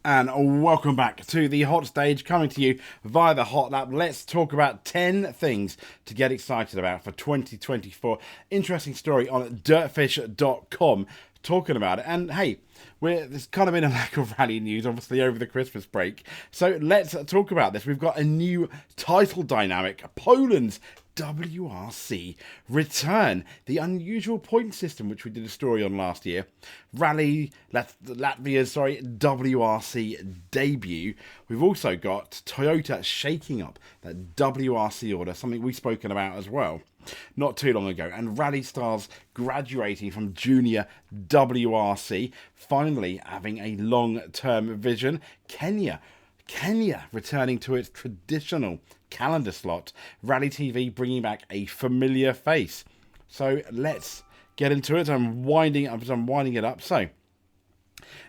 And welcome back to the hot stage, coming to you via the hot lap. Let's talk about 10 things to get excited about for 2024. Interesting story on dirtfish.com talking about it. And hey, there's kind of been a lack of rally news, obviously, over the Christmas break. So let's talk about this. We've got a new title dynamic. Poland's WRC return, the unusual point system which we did a story on last year. Latvia's WRC debut. We've also got Toyota shaking up that WRC order, something we've spoken about as well not too long ago, and Rally Stars graduating from junior WRC, finally having a long-term vision. Kenya returning to its traditional calendar slot. Rally TV bringing back a familiar face. So let's get into it. I'm winding it up. So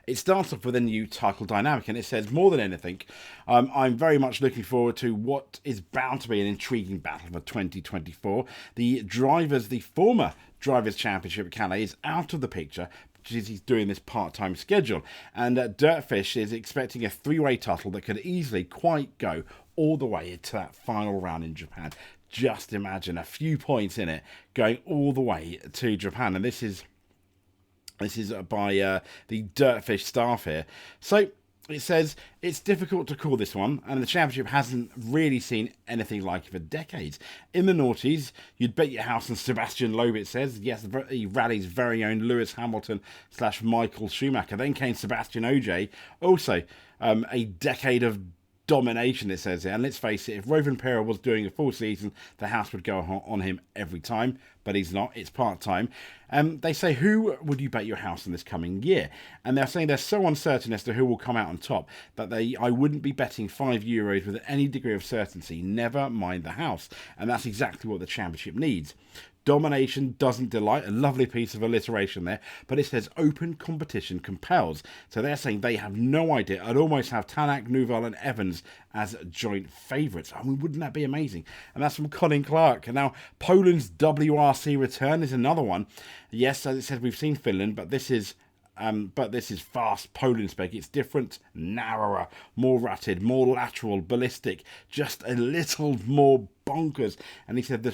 it starts off with a new title dynamic, and it says, more than anything, I'm very much looking forward to what is bound to be an intriguing battle for 2024. The former Drivers' Championship at Calais is out of the picture, because he's doing this part-time schedule. And Dirtfish is expecting a three-way title that could easily quite go all the way to that final round in Japan. Just imagine a few points in it going all the way to Japan. And this is by the Dirtfish staff here. So it says it's difficult to call this one, and the championship hasn't really seen anything like it for decades. In the noughties, you'd bet your house on Sebastian Loeb, it says. Yes, the rally's very own Lewis Hamilton / Michael Schumacher. Then came Sebastian Ogier. Also, a decade of domination, it says here. And let's face it, if Rovan Pera was doing a full season, the house would go on him every time, but he's not. It's part-time. They say, who would you bet your house on this coming year? And they're saying they're so uncertain as to who will come out on top that I wouldn't be betting €5 with any degree of certainty, never mind the house. And that's exactly what the championship needs. Domination doesn't delight, a lovely piece of alliteration there, but it says open competition compels. So they're saying they have no idea. I'd almost have Tanak, Nouvel and Evans as joint favourites. I mean, wouldn't that be amazing? And that's from Colin Clark. And now Poland's WRC return is another one. Yes, as it says, we've seen Finland, but this is fast Poland spec. It's different, narrower, more rutted, more lateral, ballistic, just a little more bonkers. And he said the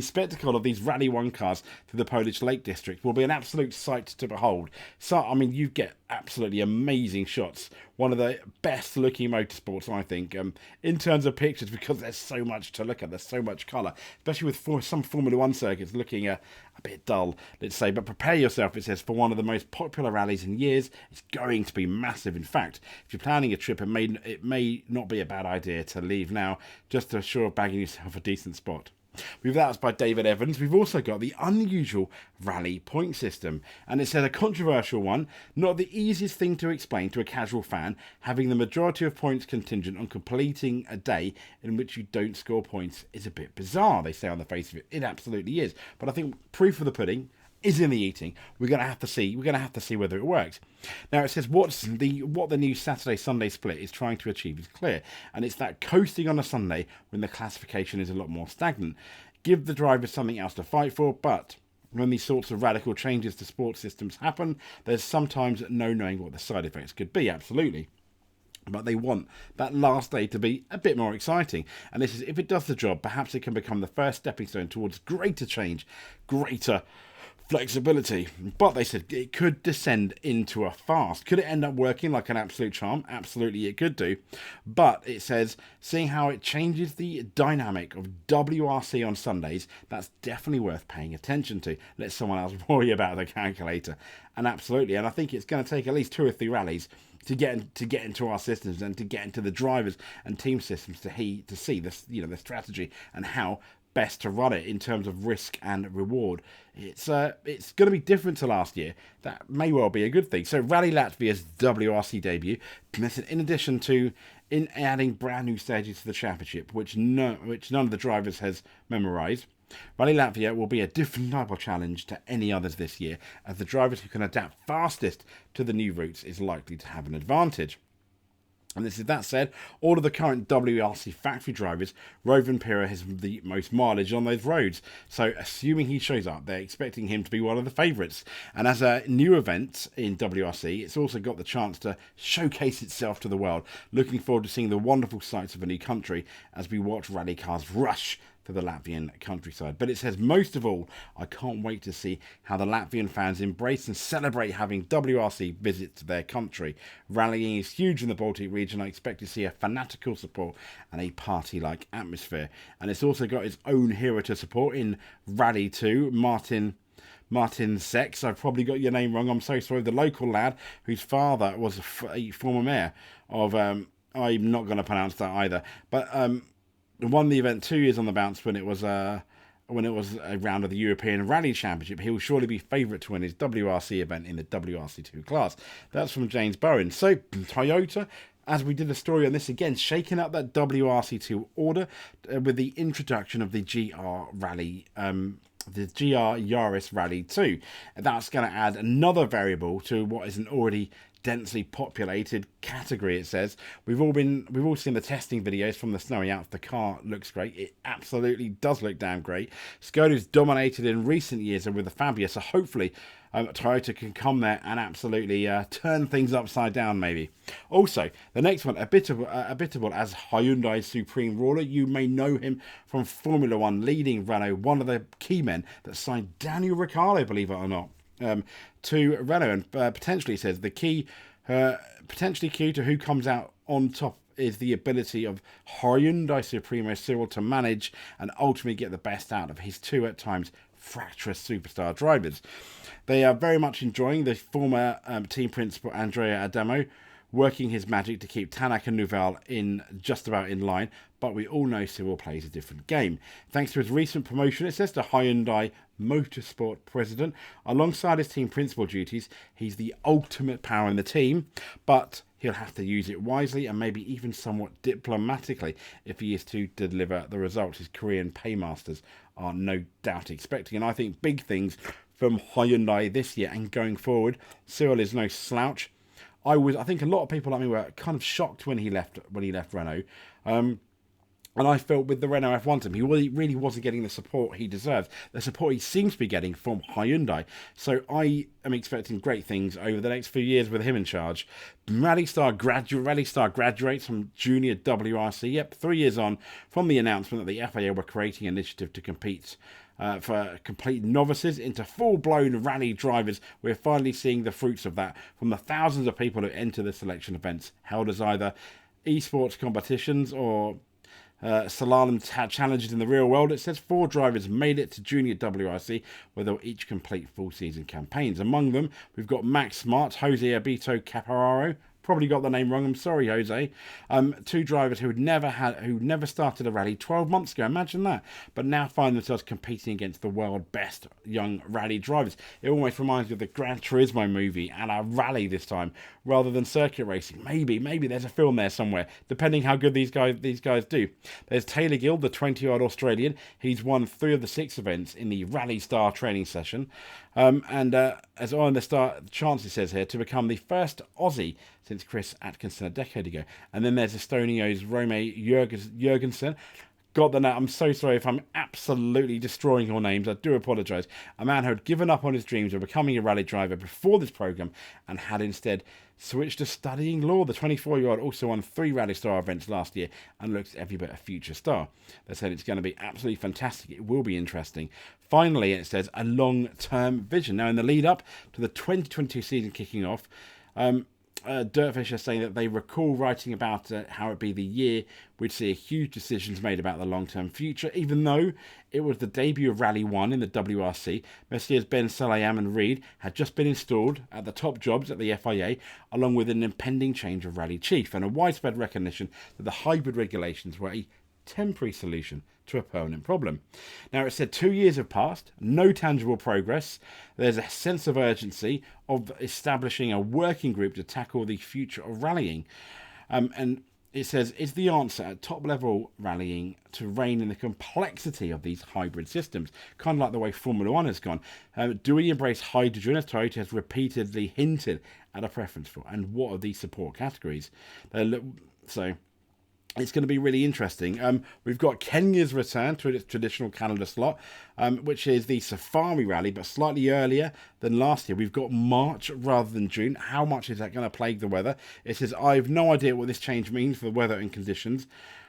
spectacle of these Rally 1 cars through the Polish Lake District will be an absolute sight to behold. So, I mean, you get absolutely amazing shots. One of the best looking motorsports, I think, in terms of pictures, because there's so much to look at. There's so much colour, especially with some Formula 1 circuits looking a bit dull, let's say. But prepare yourself, it says, for one of the most popular rallies in years. It's going to be massive. In fact, if you're planning a trip, it may not be a bad idea to leave now, just to assure bagging yourself a decent spot. That's by David Evans. We've also got the unusual rally point system, and it said a controversial one, not the easiest thing to explain to a casual fan, having the majority of points contingent on completing a day in which you don't score points is a bit bizarre, they say on the face of it. It absolutely is, but I think proof of the pudding is in the eating. We're going to have to see whether it works. Now it says what the new Saturday-Sunday split is trying to achieve is clear, and it's that coasting on a Sunday when the classification is a lot more stagnant. Give the drivers something else to fight for, but when these sorts of radical changes to sports systems happen, there's sometimes no knowing what the side effects could be, absolutely. But they want that last day to be a bit more exciting. And this is, if it does the job, perhaps it can become the first stepping stone towards greater change, greater flexibility. But they said it could descend into a fast. Could it end up working like an absolute charm? Absolutely it could do. But it says, seeing how it changes the dynamic of WRC on Sundays, that's definitely worth paying attention to. Let someone else worry about the calculator. And absolutely, and I think it's going to take at least 2 or 3 rallies to get into our systems and to get into the drivers and team systems to see this, the strategy and how best to run it in terms of risk and reward. It's going to be different to last year. That may well be a good thing. So Rally Latvia's WRC debut, in addition to adding brand new stages to the championship, which none of the drivers has memorised. Rally Latvia will be a different type of challenge to any others this year, as the drivers who can adapt fastest to the new routes is likely to have an advantage. And this is that said, all of the current WRC factory drivers, Rovanpera has the most mileage on those roads. So assuming he shows up, they're expecting him to be one of the favourites. And as a new event in WRC, it's also got the chance to showcase itself to the world. Looking forward to seeing the wonderful sights of a new country as we watch rally cars rush to the Latvian countryside. But it says, most of all, I can't wait to see how the Latvian fans embrace and celebrate having WRC visit to their country. Rallying is huge in the Baltic region. I expect to see a fanatical support and a party-like atmosphere. And it's also got its own hero to support in Rally 2, Martin Sex. I've probably got your name wrong. I'm so sorry. The local lad whose father was a former mayor of... I'm not going to pronounce that either. But... won the event 2 years on the bounce when it was a round of the European Rally Championship. He will surely be favourite to win his WRC event in the WRC2 class. That's from James Bowen. So Toyota, as we did a story on this again, shaking up that WRC2 order with the introduction of the GR Rally. The GR Yaris Rally 2. That's going to add another variable to what is an already densely populated category. It says we've all seen the testing videos from the snowy Alps. The car looks great. It absolutely does look damn great. Skoda's dominated in recent years with the Fabia, so hopefully Toyota can come there and absolutely turn things upside down. Maybe. Also, the next one, a bit of as Hyundai's supreme ruler. You may know him from Formula One, leading Renault, one of the key men that signed Daniel Ricciardo, believe it or not, to Renault, and potentially says the key, potentially key to who comes out on top is the ability of Hyundai Supremo Cyril to manage and ultimately get the best out of his two at times fractious superstar drivers. They are very much enjoying the former team principal Andrea Adamo working his magic to keep Tanak and Nouvel in just about in line, but we all know Cyril plays a different game. Thanks to his recent promotion, it says, to Hyundai Motorsport President, alongside his team principal duties, he's the ultimate power in the team, but he'll have to use it wisely and maybe even somewhat diplomatically if he is to deliver the results his Korean paymasters are no doubt expecting. And I think big things from Hyundai this year and going forward. Cyril is no slouch. I think a lot of people like me were kind of shocked when he left Renault. And I felt with the Renault F1 team, he really wasn't getting the support he deserves. The support he seems to be getting from Hyundai. So I am expecting great things over the next few years with him in charge. Rally Star graduates from junior WRC. Yep, 3 years on from the announcement that the FIA were creating an initiative to compete for complete novices into full-blown rally drivers. We're finally seeing the fruits of that from the thousands of people who enter the selection events held as either esports competitions or slalom challenges in the real world. It says 4 drivers made it to junior WRC, where they'll each complete full season campaigns. Among them, we've got Max Smart, Jose Abito Capararo. Probably got the name wrong. I'm sorry, Jose. 2 drivers who never started a rally 12 months ago. Imagine that. But now find themselves competing against the world best young rally drivers. It almost reminds me of the Gran Turismo movie and a rally this time, rather than circuit racing. Maybe there's a film there somewhere, depending how good these guys do. There's Taylor Gill, the 20-year-old Australian. He's won 3 of the 6 events in the Rally Star training session. As on the start, chance it says here, to become the first Aussie since Chris Atkinson a decade ago. And then there's Estonio's Rome Jurgensen. Got the name. I'm so sorry if I'm absolutely destroying your names. I do apologise. A man who had given up on his dreams of becoming a rally driver before this programme and had instead switched to studying law. The 24-year-old also won 3 Rally Star events last year and looks every bit a future star. They said it's going to be absolutely fantastic. It will be interesting. Finally, it says a long-term vision. Now, in the lead up to the 2022 season kicking off, Dirtfish are saying that they recall writing about how it'd be the year we'd see huge decisions made about the long-term future. Even though it was the debut of Rally 1 in the WRC, Messieurs Ben Salayam and Reed had just been installed at the top jobs at the FIA, along with an impending change of rally chief and a widespread recognition that the hybrid regulations were a temporary solution to a permanent problem. Now, it said 2 years have passed, no tangible progress. There's a sense of urgency of establishing a working group to tackle the future of rallying. And it says, is the answer at top level rallying to rein in the complexity of these hybrid systems, kind of like the way Formula One has gone? Do we embrace hydrogen, as Toyota has repeatedly hinted and a preference for, and what are these support categories. So it's going to be really interesting. We've got Kenya's return to its traditional calendar slot, which is the Safari Rally, but slightly earlier than last year. We've got March rather than June. How much is that going to plague the weather? It says, I have no idea what this change means for the weather and conditions.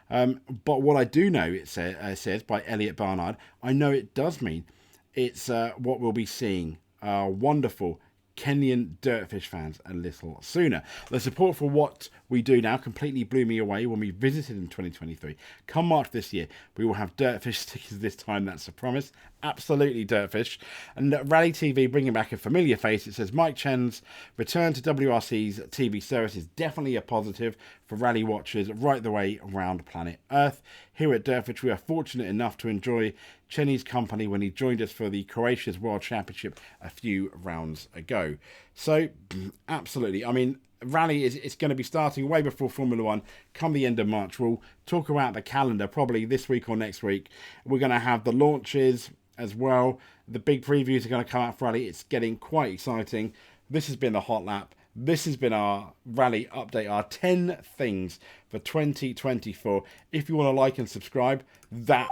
But what I do know, it says by Elliot Barnard, I know it does mean it's what we'll be seeing. Wonderful Kenyan Dirtfish fans a little sooner. The support for what we do now completely blew me away when we visited in 2023. Come March this year, we will have Dirtfish stickers this time, that's a promise. Absolutely Dirtfish. And Rally TV bringing back a familiar face. It says Mike Chen's return to WRC's TV service is definitely a positive for rally watchers right the way around planet Earth. Here at Dirtfish, we are fortunate enough to enjoy Cheney's company when he joined us for the Croatia's World Championship a few rounds ago. So, absolutely. I mean, Rally it's going to be starting way before Formula One come the end of March. We'll talk about the calendar probably this week or next week. We're going to have the launches as well. The big previews are going to come out for Rally. It's getting quite exciting. This has been the Hot Lap. This has been our Rally update, our 10 things for 2024. If you want to like and subscribe, that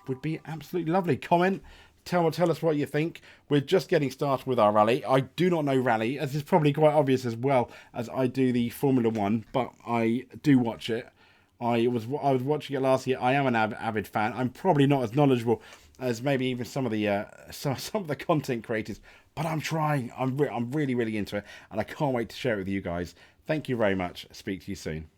would be absolutely lovely. Comment, tell us what you think. We're just getting started with our Rally. I do not know Rally, as is probably quite obvious, as well as I do the Formula One, but I do watch it. I was watching it last year. I am an avid fan. I'm probably not as knowledgeable as maybe even some of the content creators, but I'm trying. I'm really into it, and I can't wait to share it with you guys. Thank you very much. Speak to you soon.